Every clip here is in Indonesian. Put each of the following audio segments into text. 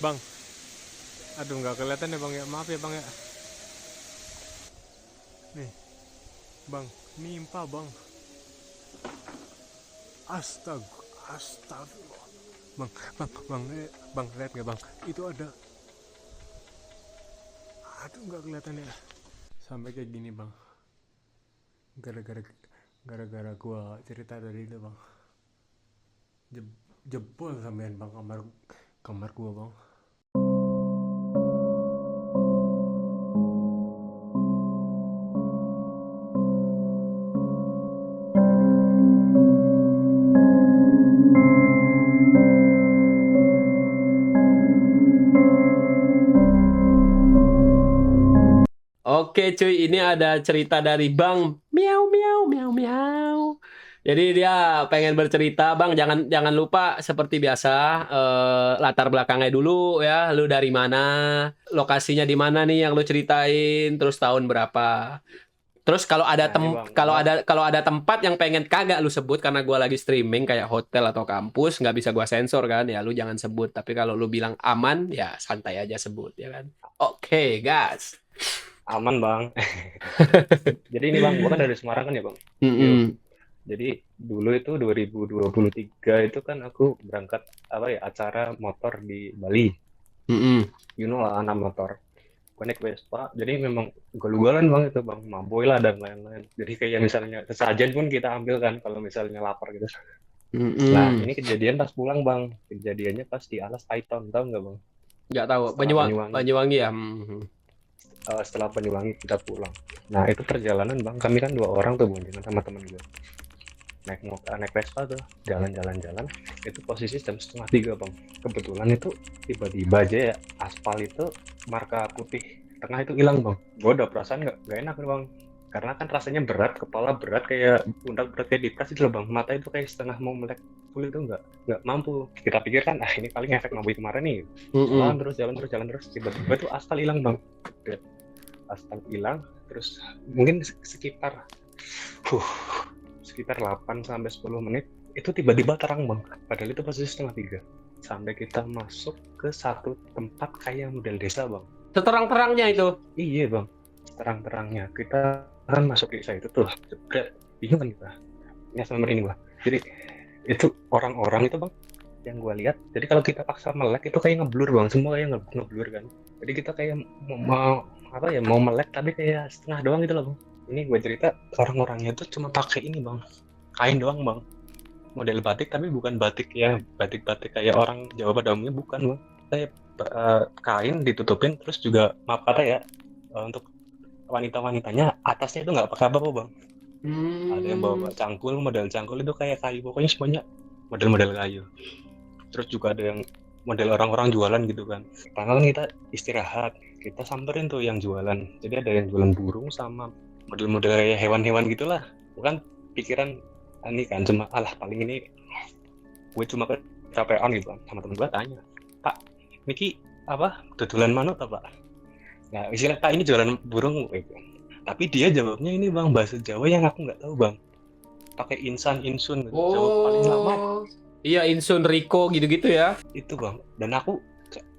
Bang, aduh nggak kelihatan ya bang ya, maaf ya bang ya. Nih, bang, nimpa bang. Astaga, astagfirullah. Bang, lihat nggak bang? Itu ada, aduh nggak kelihatan ya. Sampai kayak gini bang, gara-gara gara-gara gua cerita tadi itu bang. Jebol sampean bang kamar gua bang. Oke cuy, ini ada cerita dari Bang Miau Miau Miau Miau. Jadi dia pengen bercerita, Bang. Jangan jangan lupa seperti biasa latar belakangnya dulu ya. Lu dari mana? Lokasinya di mana nih yang lu ceritain? Terus tahun berapa? Terus Nah ini bang, kalau ada tempat yang pengen kagak lu sebut karena gua lagi streaming kayak hotel atau kampus nggak bisa gua sensor kan ya lu jangan sebut. Tapi kalau lu bilang aman ya santai aja sebut ya kan. Oke, gas. aman bang. Jadi ini bang, gua kan dari Semarang kan ya bang. Yuk. Mm-mm. Jadi dulu itu 2023 itu kan aku berangkat apa ya acara motor di Bali. Mm-mm. You know lah anak motor. Gua naik Vespa. Jadi memang ugal-ugalan bang itu bang, maboi lah dan lain-lain. Jadi kayak misalnya sesajen pun kita ambil kan kalau misalnya lapar gitu. Nah Mm-mm. ini kejadian pas pulang bang. Kejadiannya pas di Alas Python, tahu nggak bang? Nggak tahu. Setelah Banyuwangi. Banyuwangi ya. Mhm. Setelah Banyuwangi kita pulang. Nah itu perjalanan bang, kami kan dua orang tuh boncengan sama temen gue. Naik Vespa tuh, jalan-jalan-jalan. Itu posisi jam setengah tiga bang. Kebetulan itu tiba-tiba aja ya aspal itu marka putih tengah itu hilang bang. Gue udah perasaan nggak enak nih bang. Karena kan rasanya berat, kepala berat kayak pundak berat kayak dipres itu loh bang. Mata itu kayak setengah mau melek full itu nggak mampu. Kita pikir kan ini paling efek mabui kemarin nih. Mm-mm. Jalan terus tiba-tiba tuh aspal hilang bang. Aspal hilang terus mungkin sekitar huh, sekitar 8 sampai 10 menit itu tiba-tiba terang bang, padahal itu posisi setengah tiga, sampai kita masuk ke satu tempat kayak model desa bang. Seterang-terangnya itu. Iya bang, terang-terangnya kita kan masuk desa itu tuh jebret, bingung kan kita ini sama ini bang. Jadi itu orang-orang itu bang yang gue lihat, jadi kalau kita paksa melek itu kayak ngeblur bang, semua kayak ngeblur kan. Jadi kita kayak mau apa ya, mau melek tapi kayak setengah doang gitu loh bang. Ini gue cerita, orang-orangnya itu cuma pakai ini bang, kain doang bang, model batik tapi bukan batik ya batik-batik kayak orang Jawa pada umumnya, bukan bang. Kayak kain ditutupin, terus juga maaf kata ya, untuk wanita-wanitanya atasnya itu nggak pakai apa-apa bang. Ada yang bawa Hmm. cangkul, model cangkul itu kayak kayu, pokoknya semuanya model-model kayu. Terus juga ada yang model orang-orang jualan gitu kan. Pertama kan kita istirahat, kita samperin tuh yang jualan. Jadi ada yang jualan burung sama model-model kayak hewan-hewan gitulah. Bukan pikiran ini kan cuma alah paling ini gue cuma kecapean gitu kan. Sama temen gue tanya, Pak, Niki apa dodolan manut apa Pak? Nah istilah Pak ini jualan burung gitu. Tapi dia jawabnya ini bang, bahasa Jawa yang aku nggak tahu bang. Pakai insan insun gitu. Jawab paling lama Oh. Iya, Insun Rico gitu-gitu ya. itu bang. Dan aku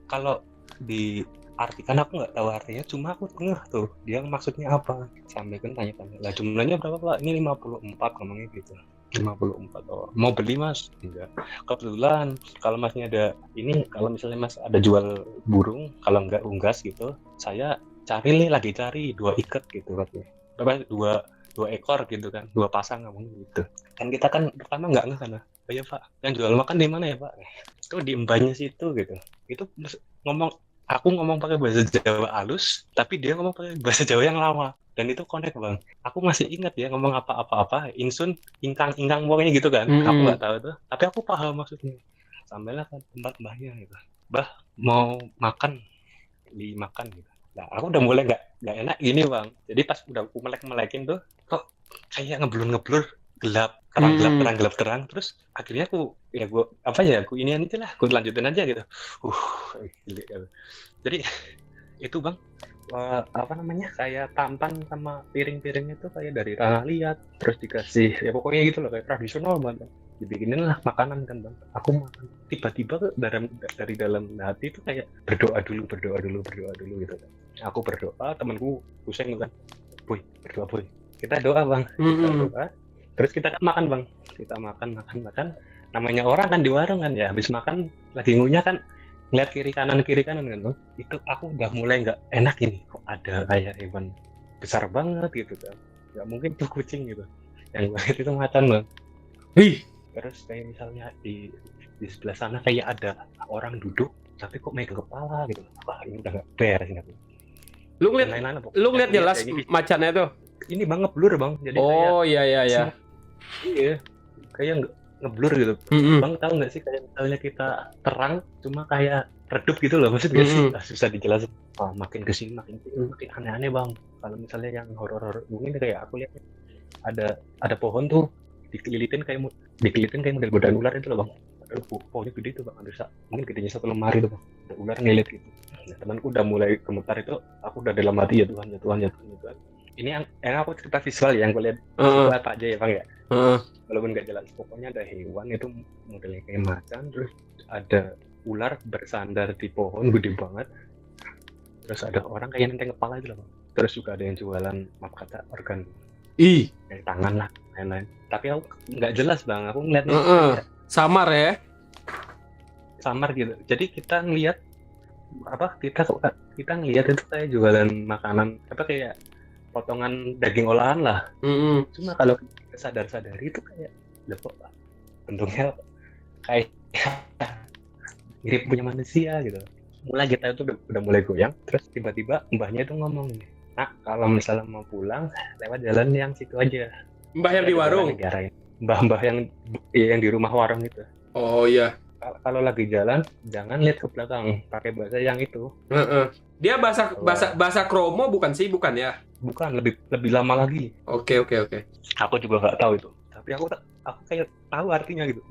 kalau diartikan aku nggak tahu artinya, cuma aku tengah tuh dia maksudnya apa, sampai kan tanya-tanya lah jumlahnya berapa pak, ini 54 ngomongnya gitu. 54. Oh mau beli mas, enggak kebetulan kalau masnya ada ini, kalau misalnya mas ada jual burung, kalau enggak unggas gitu, saya cari nih, lagi cari dua ikat gitu katanya, apa dua dua ekor gitu kan, dua pasang ngomong gitu kan. Kita kan pertama nggak sana, oh ya pak yang jual makan di mana ya pak, itu di embahnya situ gitu. Itu ngomong, aku ngomong pakai bahasa Jawa halus tapi dia ngomong pakai bahasa Jawa yang lama, dan itu connect bang. Aku masih ingat ya ngomong apa-apa insun, ingkang ingkang pokoknya gitu kan, aku Mm-mm. nggak tahu tuh tapi aku paham maksudnya. Sampailah ke tempat mbahnya gitu, bah mau makan, dimakan gitu. Nah aku udah mulai nggak enak gini bang, jadi pas udah aku melek-melekin tuh kok kayak ngeblur-ngeblur, gelap terang, gelap Mm-mm. terang, gelap terang. Terus akhirnya aku ya gue apa ya, aku inian itu lah, aku lanjutin aja gitu. uh gila, gitu. Jadi itu bang, apa namanya, kayak tampan sama piring-piringnya tuh kayak dari tanah liat, terus dikasih ya pokoknya gitu loh, kayak tradisional banget. dibikinin lah makanan kan bang. Aku makan, tiba-tiba dari dalam hati itu kayak berdoa dulu gitu kan. Aku berdoa, temanku pusing kan, boy berdoa boy, kita doa bang, kita doa, terus kita makan bang, kita makan, namanya orang kan di warung kan ya, habis makan lagi ngunyah kan, ngeliat kiri kanan kan bang, itu aku udah mulai nggak enak ini, kok ada kayak hewan besar banget gitu kan, nggak mungkin tuh kucing gitu, yang gue lihat itu macan bang. Terus kayak misalnya di sebelah sana kayak ada orang duduk tapi kok megang kepala gitu, wah ini udah nggak beres gitu. Lu ngeliat jelas macannya tuh? Ini bang ngeblur bang, jadi oh kayak iya kayak ngeblur gitu. Bang tahu nggak sih kayak misalnya kita terang cuma kayak redup gitu loh, maksudnya sih susah dijelasin. Makin kesini makin aneh-aneh bang. Kalau misalnya yang horor mungkin kayak aku lihat ada pohon tuh dikelilitin kayak model godaan ular itu loh bang. Pohonnya gede tuh bang, mungkin gedenya 1 lemari tuh bang, ada ular ngelilit gitu. Nah, temanku udah mulai gemetar itu, aku udah dalam hati ya Tuhan. Ini yang aku cerita visual ya, yang gue lihat visual apa aja ya bang ya. Walaupun nggak jelas, pokoknya ada hewan itu modelnya kayak macan, terus ada ular bersandar di pohon gede banget, terus ada orang kayak nenteng kepala itu loh bang. Terus juga ada yang jualan maaf kata organ kayak tangan lah lain-lain, tapi aku nggak jelas bang, aku ngeliatnya kayak samar ya, samar gitu. Jadi kita ngelihat kita ngelihat itu kayak jualan makanan apa kayak potongan daging olahan lah. Cuma kalau kita sadari itu kayak kok bentuknya kayak mirip punya manusia gitu. Mulai kita itu udah mulai goyang, terus tiba-tiba mbahnya itu ngomong, nah kalau misalnya mau pulang lewat jalan yang situ aja. Mbah yang di warung? Mbah yang di rumah warung itu. Oh iya. Kalau lagi jalan jangan lihat ke belakang, pakai bahasa yang itu. Dia bahasa Kromo bukan sih, bukan ya? Bukan, lebih lama lagi. Oke. Aku juga nggak tahu itu, tapi aku kayak tahu artinya gitu.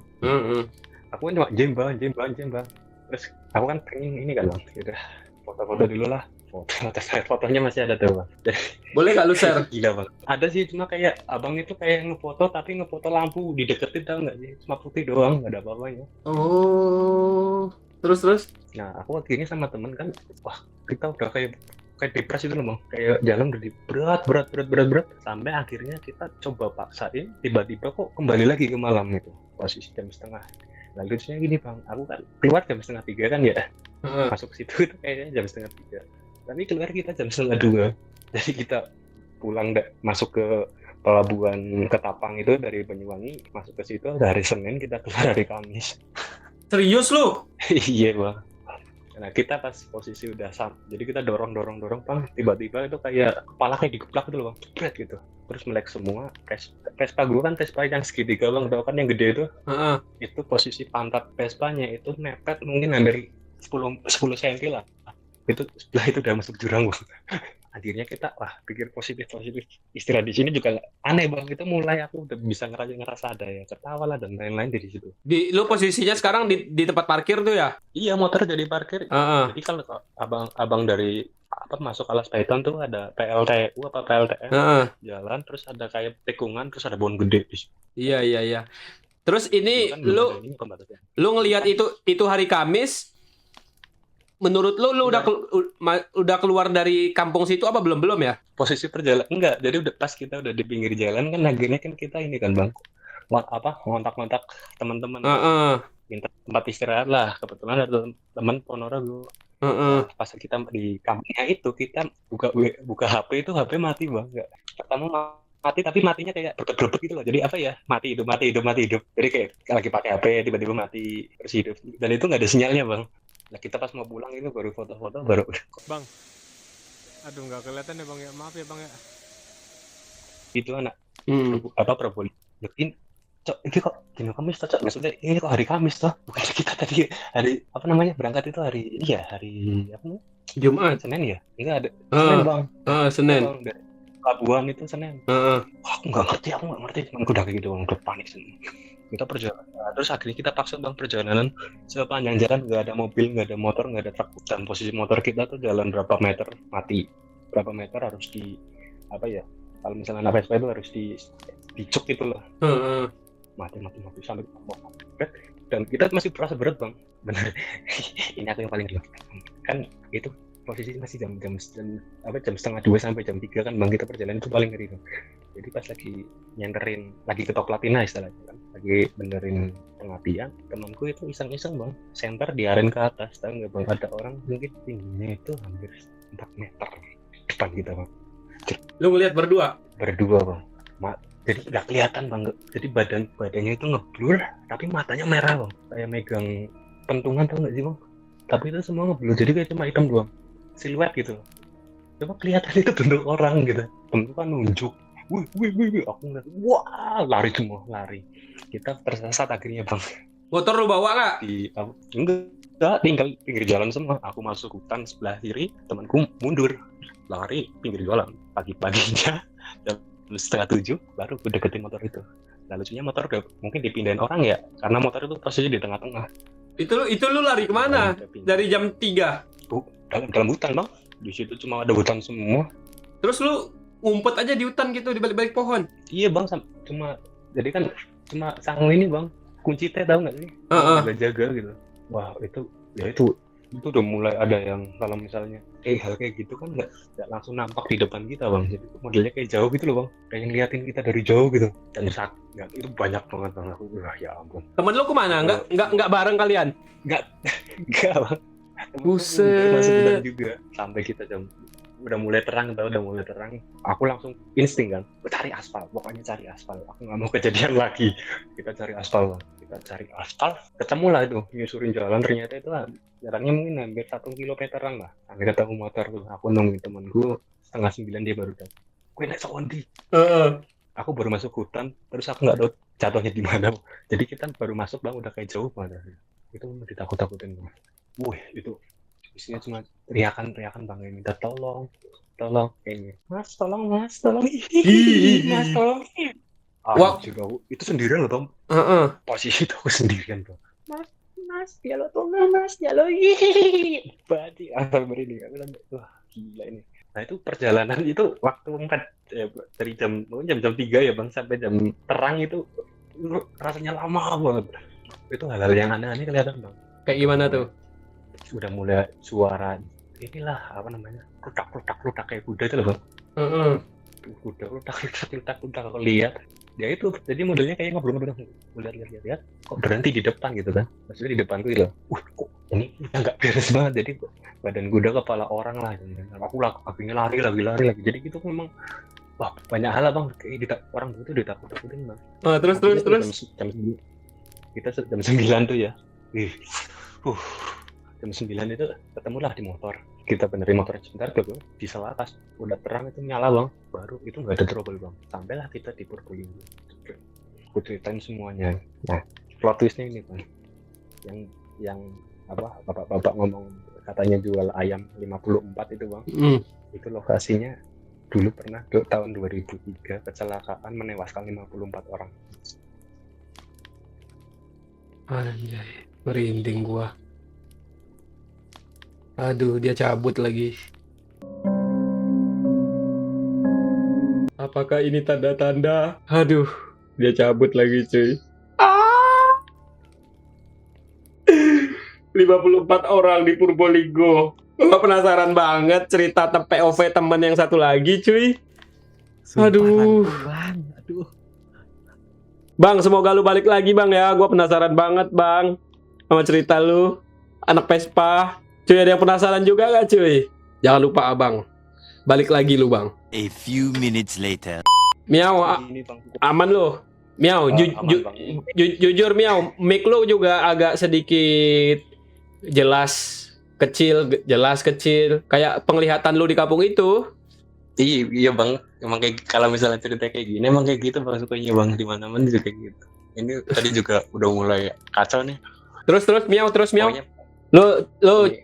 Aku kan cuma jembang. Terus aku kan pengen ini kan bang, udah foto-foto dulu lah. Fotonya masih ada tuh bang. Boleh nggak lu share? Gila bang. Ada sih, cuma kayak abang itu kayak ngefoto tapi ngefoto lampu dideketin, tahu nggak sih? Cuma putih doang, nggak ada apa-apanya. Oh. Terus? Nah aku akhirnya sama temen kan, wah kita udah kayak depres itu loh bang. Kayak jalan udah berat. Sampai akhirnya kita coba paksain, tiba-tiba kok kembali lagi ke malam itu. Posisi jam 2:30. Lalu lucunya gini bang, aku kan keluar jam 2:30 kan ya. Masuk ke situ itu kayaknya jam 2:30. Tapi keluar kita jam 1:30. Jadi kita pulang masuk ke pelabuhan Ketapang itu dari Banyuwangi, masuk ke situ hari Senin, kita keluar hari Kamis. Serius lu? Iya bang. Nah kita pas posisi udah jadi kita dorong bang, tiba-tiba itu kayak kepala kayak digeplak gitu loh bang, jebret gitu. Terus melek semua. Vespa gue kan Vespa yang segitiga bang, tau kan yang gede itu. Itu posisi pantat Vespanya itu mepet mungkin hampir 10 cm lah. Itu setelah itu udah masuk jurang bang. Akhirnya kita pikir positif. Istilah di sini juga aneh bang. Itu mulai aku udah bisa ngerasa ada ya ketawa lah dan lain-lain dari situ. Lu posisinya sekarang di tempat parkir tuh ya? Iya, motor jadi parkir. Jadi kalau abang dari masuk Alas Python tuh ada PLTU apa PLTN jalan, terus ada kayak tikungan, terus ada pohon gede di situ. Iya. Terus ini kan lu ngelihat itu hari Kamis. Menurut lu udah keluar dari kampung situ apa belum ya? Posisi perjalanan enggak, jadi pas kita udah di pinggir jalan kan akhirnya kan kita ini kan bang, ngontak teman-teman, minta tempat istirahat lah. Kebetulan ada teman Ponorogo. Pas kita di kampungnya itu kita buka HP, itu HP mati bang, nggak pertama mati, tapi matinya kayak berbet gitu loh. Jadi apa ya, mati hidup. Jadi kayak lagi pakai HP tiba-tiba mati terus hidup, dan itu nggak ada sinyalnya bang. Nah kita pas mau pulang itu baru foto-foto baru. Bang, aduh nggak kelihatan ya bang ya, maaf ya bang ya. Itu anak Prabowo. Ini kok gini Kamis toh, maksudnya ini kok hari Kamis toh, bukan kita tadi hari berangkat itu hari Jumat, Senin ya? Enggak ada Senin bang. Senin. Pelabuhan itu Senin. Aku nggak ngerti, aku udah kayak gitu bang, udah panik sih. Kita perjalanan, terus akhirnya kita paksa bang perjalanan sepanjang jalan, nggak ada mobil, nggak ada motor, nggak ada truk, dan posisi motor kita tuh jalan berapa meter mati, berapa meter harus kalau misalnya anak Vespa itu harus dicuk gitu loh. mati sampai dan kita masih berasa berat bang, bener. Ini aku yang paling gila kan, itu posisi masih jam setengah 2 sampai jam 3 kan bang, kita perjalanan itu paling ngeri bang. Jadi pas lagi nyenterin, lagi ketok platina istilahnya kan, lagi benerin pengapian, temanku itu iseng-iseng bang, senter diaren ke atas, tahu nggak bang, ada orang mungkin tingginya itu hampir 4 meter depan kita bang. Lu ngeliat berdua Bang, jadi nggak kelihatan bang, jadi badannya itu ngeblur, tapi matanya merah bang, kayak megang pentungan, tau nggak sih bang, tapi itu semua ngeblur, jadi kayak cuma hitam doang, siluet gitu, coba kelihatan itu bentuk orang gitu, bentuk kan nunjuk, wih, aku ngeliat, wah, lari, kita tersesat akhirnya bang. motor lu bawa nggak? Enggak, tinggal pinggir jalan semua, aku masuk hutan sebelah kiri, temanku mundur, lari pinggir jalan, pagi-paginya jam 6:30 baru gue deketin motor itu. Nah lucunya motor udah mungkin dipindahin orang ya, karena motor itu posisinya di tengah-tengah. Itu lu lari kemana? Dari jam 3? Dalam hutan bang, di situ cuma ada hutan semua. Terus lu ngumpet aja di hutan gitu, di balik-balik pohon? Iya bang, jadi kan cuma sang ini bang, kunci teh tahu nggak sih? Jaga gitu. Wah itu udah mulai ada yang kalau misalnya hal kayak gitu kan nggak langsung nampak di depan kita bang, jadi modelnya kayak jauh gitu loh bang, kayak ngeliatin kita dari jauh gitu, dan itu banyak banget bang, aku ya ampun. Temen lu kemana? Nggak bareng kalian? Nggak bang. Buset. Masuk hutan juga sampai kita udah mulai terang, aku langsung insting kan, cari aspal, aku nggak mau kejadian lagi. Kita cari aspal, ketemulah itu, nyusurin jalan, ternyata itu jalannya mungkin hampir 1 kilometeran lah, sampai ketemu motor tuh. Aku nungguin temanku 8:30 dia baru datang. Gue naik sondi. Aku baru masuk hutan, terus aku nggak tahu jatuhnya di mana. Jadi kita baru masuk bang, udah kayak jauh banget. Itu ditakut-takutin bang. Wih itu isinya cuma teriakan bang, minta tolong kayaknya, mas tolong mas tolong. Wah. Itu sendirian loh bang. Posisi itu aku sendirian bang. Mas ya lo tolong mas ya lo badi asal merinding. Aku bilang wah gila ini. Nah itu perjalanan itu waktu dari jam 3 ya bang sampai jam terang itu rasanya lama banget. Itu hal-hal yang aneh-aneh kelihatan bang. Kayak gimana tuh? Udah mulai suara inilah apa namanya, rutak kayak kuda itu loh bang. Kuda rutak aku lihat dia itu, jadi modelnya kayak ngobrol lihat kok berhenti di depan gitu kan, maksudnya di depanku gitu. Kok ini nggak beres banget, jadi badan kuda kepala orang lah gitu. Aku akhirnya lari lagi, jadi gitu memang wah banyak hal bang, kayak orang itu ditakut-takutin bang. Terus kita jam 9 tuh ya, jam 9 itu ketemulah di motor, kita benerin motor sebentar tuh di selatas udah terang itu nyala bang, baru itu nggak ada trouble bang, sampailah kita di Purbolinggo. Aku ceritain semuanya. Nah plot twistnya ini bang, yang apa bapak ngomong katanya jual ayam 54 itu bang. Itu lokasinya dulu pernah tahun 2003 kecelakaan menewaskan 54 orang. Anjay, merinding gua. Aduh, dia cabut lagi. Apakah ini tanda-tanda? Aduh, dia cabut lagi cuy. 54 orang di Purbolinggo. Gua penasaran banget cerita POV temen yang satu lagi cuy. Aduh. Bang, semoga lu balik lagi bang ya. Gua penasaran banget bang sama cerita lu. Anak Vespa. Cuy, ada yang penasaran juga gak cuy? Jangan lupa abang, balik lagi lu bang. A few minutes later. Miau, aman lu? Miau, jujur Miau, mic lu juga agak sedikit jelas kecil. Kayak penglihatan lu di kampung itu. Iya bang, emang kayak kalau misalnya cerita kayak gini emang kayak gitu bang, sukanya bang, di mana-mana juga kayak gitu. Ini tadi juga udah mulai kacau nih. Terus Miau. Pokoknya, lu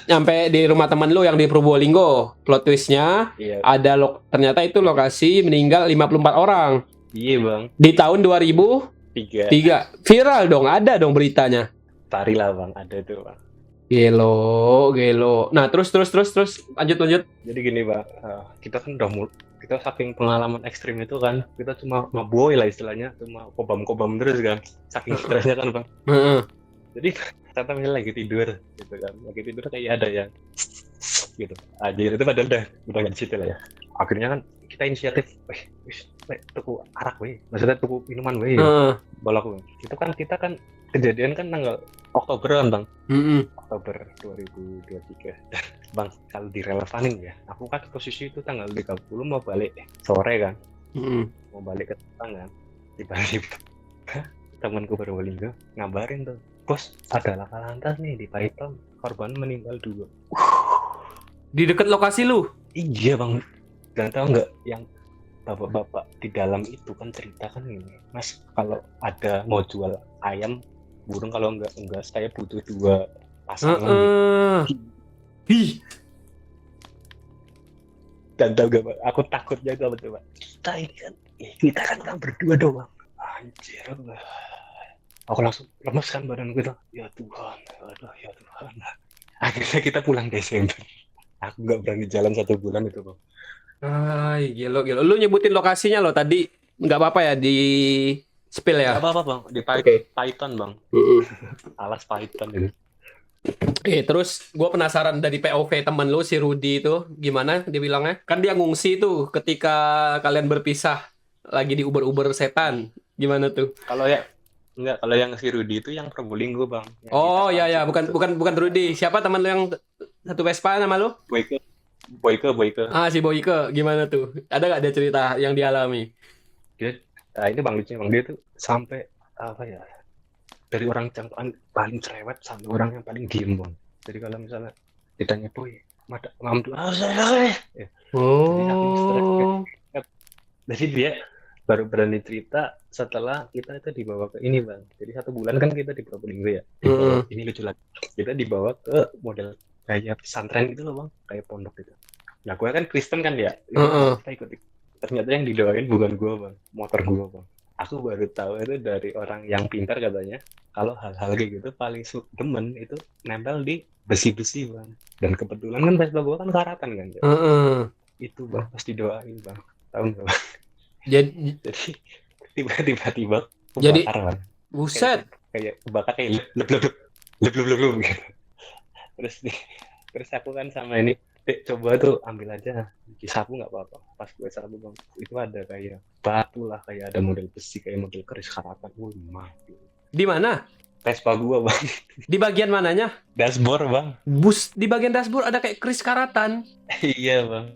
nyampe di rumah teman lu yang di Purbolinggo. Plot twistnya ada ternyata itu lokasi meninggal 54 orang. Iya bang. Di tahun 2003. Viral dong, ada dong beritanya. Tari lah bang, ada tuh bang. Gelo. Nah terus lanjut. Jadi gini bang, kita kan kita saking pengalaman ekstrim itu kan, kita cuma maboy lah istilahnya, cuma kobam terus kan, saking stresnya kan bang. Heeh. Jadi ternyata misalnya lagi tidur gitu kan, lagi tidur kayak ada yang gitu aja, itu padahal udah nggak di situ lah ya. Akhirnya kan kita inisiatif, tuku arak weh, maksudnya tuku minuman weh, Heeh. balaku. Itu kan kita kan kejadian kan tanggal Oktober kan bang, Heeh. Oktober 2023. Bang, kalau direlevanin ya, aku kan posisi itu tanggal 30 mau balik sore kan, Heeh. mau balik ke Tangerang kan, tiba-tiba temanku Probolinggo ngabarin tuh, bos ada laka lantas nih di Python, korban meninggal 2. Di dekat lokasi lu. Iya bang, dan tahu nggak yang bapak-bapak di dalam itu kan cerita kan ini, mas kalau ada mau jual ayam burung, kalau enggak saya butuh 2 pasangan gitu. Heeh. Ih, Dan tahu gak bang, aku takutnya itu apa coba, kita kan berdua doang, anjir. Aku langsung lemes kan badan kita, ya Tuhan, aduh ya Tuhan. Akhirnya kita pulang Desember, aku nggak berani jalan 1 bulan itu bang. ay, gelo. Lu nyebutin lokasinya lo tadi, nggak apa-apa ya di spill ya. Nggak apa-apa bang, di Oke. Python bang, alas Python itu. Terus gue penasaran dari POV temen lu si Rudy itu gimana dia bilangnya? Kan dia ngungsi tuh ketika kalian berpisah lagi di Uber setan. Gimana tuh? Kalau ya enggak, kalau yang si Rudy itu yang Probolinggo bang. Yang Oh kita iya langsung itu. bukan Rudy. Siapa teman lu yang satu Vespa nama lu? Boyke. Ah, si Boyke. Gimana tuh? Ada gak ada cerita yang dialami? Nah ini bang lucunya bang, dia tuh sampai apa ya, dari orang yang paling cerewet sampai orang yang paling diem bang. Jadi kalau misalnya ditanya boy, mam tuh ya. Oh. Jadi dia baru berani cerita setelah kita itu dibawa ke ini bang. Jadi 1 bulan kan kita di Probolinggo ya. Ini lucu lagi. Kita dibawa ke model kayak pesantren gitu loh bang, kayak pondok gitu. Nah gue kan Kristen kan ya, kita ikut. Ternyata yang didoain bukan gue bang, motor gue bang. Aku baru tahu itu dari orang yang pintar katanya, kalau hal-hal kayak gitu paling demen itu nempel di besi-besi bang. Dan kebetulan kan Vespa gue kan karatan kan ya. Itu bang, pas didoain bang, tahu nggak bang? Jadi Tiba-tiba Jadi- kebakar bang. buset. Kayak kebakar kayak lep. Terus aku kan sama ini, Dek, coba tuh ambil aja sapu nggak apa-apa. Pas gue sapu bang, itu ada kayak batu lah, kayak ada model besi, kayak model keris karatan. Wih mati. Di mana? Vespa gua bang, Di bagian mananya? dashboard bang. Bus di bagian dashboard ada kayak keris karatan. Iya bang.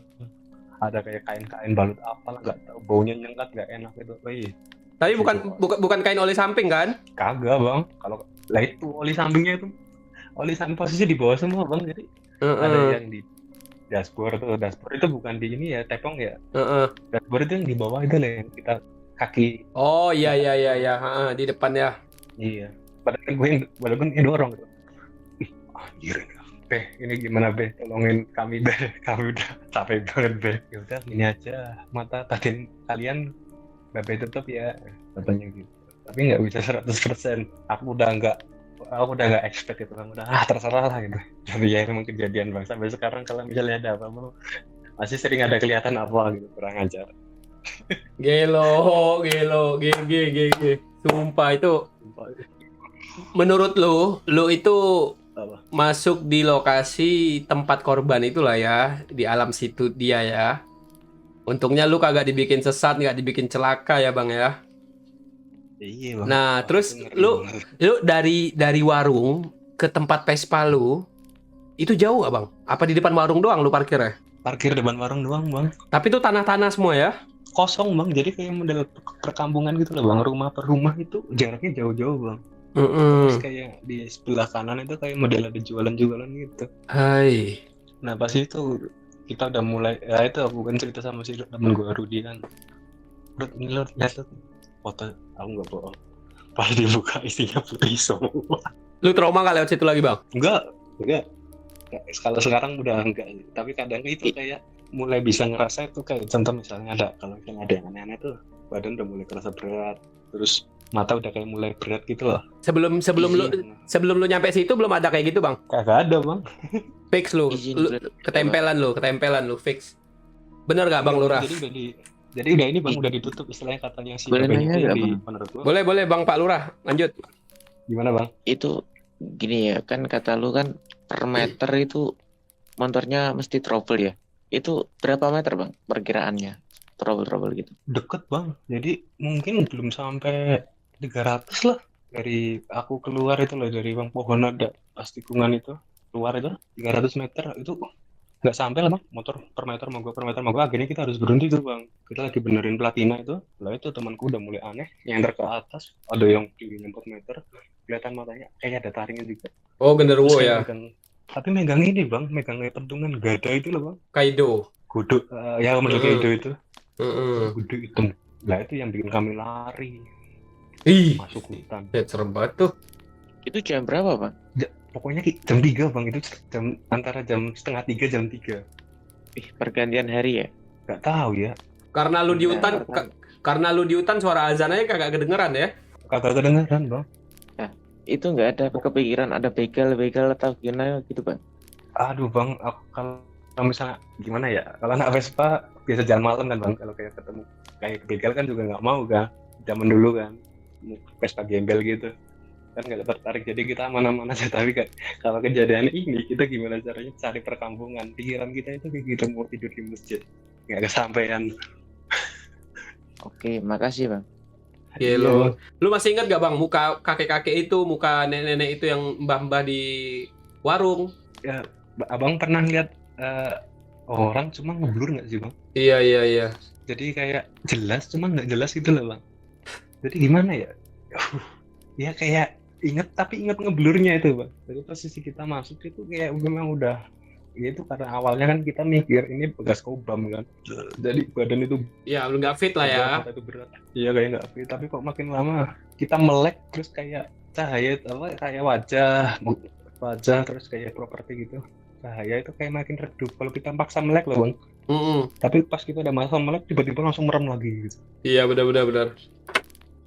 Ada kayak kain-kain balut apalah, nggak tahu, baunya nyengat, nggak enak itu. Wih, Tapi Gitu, bukan kain oli samping kan? kagak bang. Kalau lah itu oli sampingnya itu, oli samping posisi di bawah semua bang. Jadi ada yang di dashboard tuh, dashboard itu bukan di ini ya, tepong ya. Dashboard itu yang di bawah itu lah, yang kita kaki. Oh iya. Heeh, di depan ya. Iya. Padahal gue yang dorong gitu. Ih, anjir. Beh, ini gimana Beh? Tolongin kami Beh. Kami udah capek banget Beh. Ya udah, ini aja. Mata batin kalian Bebe tutup ya. Katanya gitu. Tapi nggak bisa 100%. Aku udah nggak expect itu kan, udah terserah lah gitu. Jadi ya emang kejadian bang, sampai sekarang kalau misalnya ada apa-apa masih sering ada kelihatan apa gitu, kurang ajar. Gelo. Sumpah itu menurut lu itu Apa? masuk di lokasi tempat korban itulah ya, di alam situ dia ya. Untungnya lu kagak dibikin sesat, nggak dibikin celaka ya bang ya. Iya bang. Nah, terus Itu ngeri lu banget. dari warung ke tempat Vespa lu itu jauh gak bang? Apa di depan warung doang lu parkirnya? Parkir depan warung doang bang. Tapi itu tanah-tanah semua ya? Kosong bang, jadi kayak model perkampungan gitu loh bang, rumah per rumah itu jaraknya jauh-jauh bang. Terus kayak di sebelah kanan itu kayak model ada jualan-jualan gitu. Hai. Nah pas itu kita udah mulai, ya itu aku kan cerita sama si temen gue Rudy kan, Rud ini lo lihat tuh foto, aku nggak bohong, pas dibuka isinya putih semua. Lu trauma gak lewat situ lagi bang? Enggak. Kalau sekarang udah enggak, tapi kadang itu kayak mulai bisa ngerasa itu, kayak contoh misalnya kalau misalnya ada yang aneh-aneh tuh, badan udah mulai kerasa berat, terus mata udah kayak mulai berat gitu loh. Sebelum lu nyampe situ belum ada kayak gitu bang? Kagak ada bang. Fix lu, Izin, ketempelan lu fix. Bener gak Bang Lurah? Jadi udah ini bang, udah ditutup istilahnya katanya si Boleh Bapak nanya itu nggak, di Bang? menurut gua. Boleh Bang Pak Lurah, lanjut. Gimana bang? Itu gini ya, kan kata lu kan per meter itu motornya mesti trouble ya. Itu berapa meter bang perkiraannya? Trouble gitu. Deket bang, jadi mungkin belum sampai 300 lah dari aku keluar itu loh, dari bang pohon ada pas tikungan itu keluar itu 300 meter itu nggak sampai lah bang, motor per meter mau gua akhirnya kita harus berhenti tuh bang, kita lagi benerin platina itu lah, itu temanku udah mulai aneh nyender ke atas, ada yang tingginya 4 meter kelihatan matanya kayak ada taringnya juga. Oh Terus genderuwo kayak ya, tapi megang ini bang, megang kayak pedungan gada itu loh bang, Kaido. guduk ya menurut Mm-mm. itu Mm-mm. guduk itu lah, itu yang bikin kami lari Ih, masuk hutan. serem banget tuh. Itu jam berapa bang? Pokoknya jam 3 bang, itu jam antara jam setengah 3 jam 3 Pergantian hari ya? nggak tahu ya, Karena lu di Nah, hutan, karena lu di hutan suara azan aja kagak kedengeran ya. kagak kedengeran bang. Itu nggak ada kepikiran ada begal atau gimana gitu bang? Aduh bang, aku kalau misalnya gimana ya, kalau anak Vespa biasa jalan malam kan bang, kalau kayak ketemu kayak begal kan juga nggak mau kan, zaman dulu kan Vespa gembel gitu kan nggak tertarik, jadi kita aman-aman aja. Tapi kan kalau kejadian ini kita gimana caranya cari perkampungan, pikiran kita itu kayak gitu, mau tidur di masjid nggak kesampaian. Oke, makasih bang. Iya Iya, lu. Bang. Lu masih ingat gak Bang muka kakek-kakek itu, muka nenek-nenek itu yang mbah-mbah di warung? Abang pernah lihat orang cuma ngeblur nggak sih bang? Iya. Jadi kayak jelas cuma nggak jelas gitu loh bang. Jadi gimana ya? Ya kayak inget tapi inget ngeblurnya itu bang. Jadi posisi kita masuk itu kayak memang udah, ya itu karena awalnya kan kita mikir ini bekas kobam kan. Jadi badan itu Iya, lu nggak fit lah ya. berat, mata itu berat. Iya kayak nggak fit. Tapi kok makin lama kita melek terus kayak cahaya apa kayak wajah terus kayak properti gitu. Cahaya itu kayak makin redup kalau kita paksa melek loh bang. Mm-mm. Tapi pas kita udah masa melek tiba-tiba langsung merem lagi gitu. Iya benar.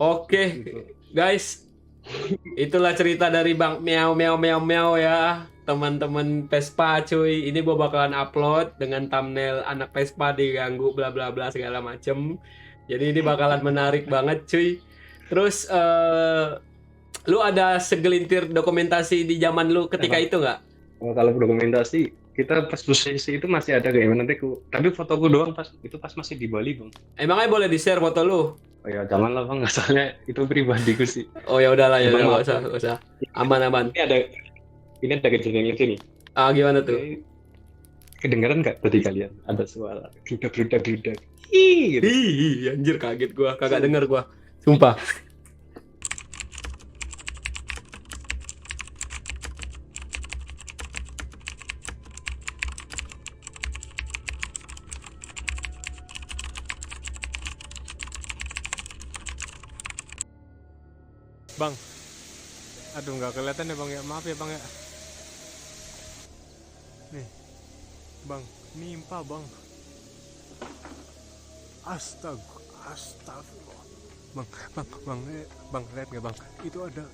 Oke, Gitu. guys. Itulah cerita dari Bang Meow ya. Teman-teman Vespa cuy. Ini gua bakalan upload dengan thumbnail anak Vespa diganggu bla bla bla segala macem. Jadi ini bakalan menarik banget cuy. Terus lu ada segelintir dokumentasi di zaman lu ketika Apa? itu nggak? Oh, kalau dokumentasi kita pas posisi itu masih ada kayaknya nanti tapi fotoku doang pas masih di Bali bang. Emangnya boleh di-share foto lu? Oh ya jangan lah bang, soalnya itu pribadiku sih. Oh ya udahlah ya, Bang, nggak usah. Aman. Ini ada kejadian itu nih. Ah gimana tuh? Oke. Kedengaran nggak tadi kalian ada suara gludak. Ih, gitu. Ih, anjir kaget gua, kagak denger gua. Sumpah. Bang, aduh nggak kelihatan ya bang ya, maaf ya bang ya. Nih, bang, nimpa bang. Astagfirullah. Bang, lihat nggak bang? Itu ada.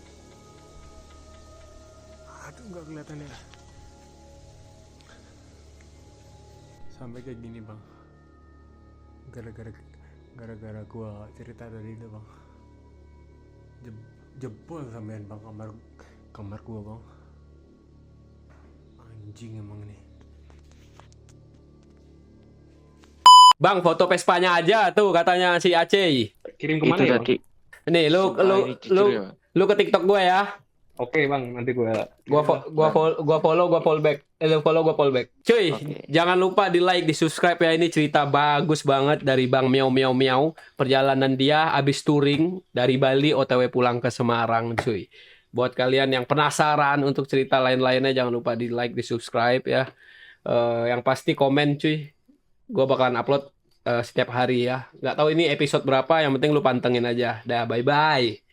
Aduh nggak kelihatan ya. Sampai kayak gini bang. Gara-gara gua cerita tadi itu bang. Jebol sampean bang kamar gua bang. Anjing emang nih. Bang, foto Vespanya aja tuh katanya si Aceh. Kirim Itu kemana ya bang? tadi. Nih, Sumpah, ini jujur ya, Bang. lu ke TikTok gue ya. Oke bang, nanti gua Follow back. Lu follow gua follow back. Cuy, Oke. jangan lupa di like, di subscribe ya. Ini cerita bagus banget dari Bang Meow. Perjalanan dia abis touring dari Bali OTW pulang ke Semarang, cuy. Buat kalian yang penasaran untuk cerita lain-lainnya, jangan lupa di like, di subscribe ya. Yang pasti komen, cuy. Gua bakalan upload setiap hari ya. Nggak tahu ini episode berapa, yang penting lu pantengin aja. Dah, bye-bye.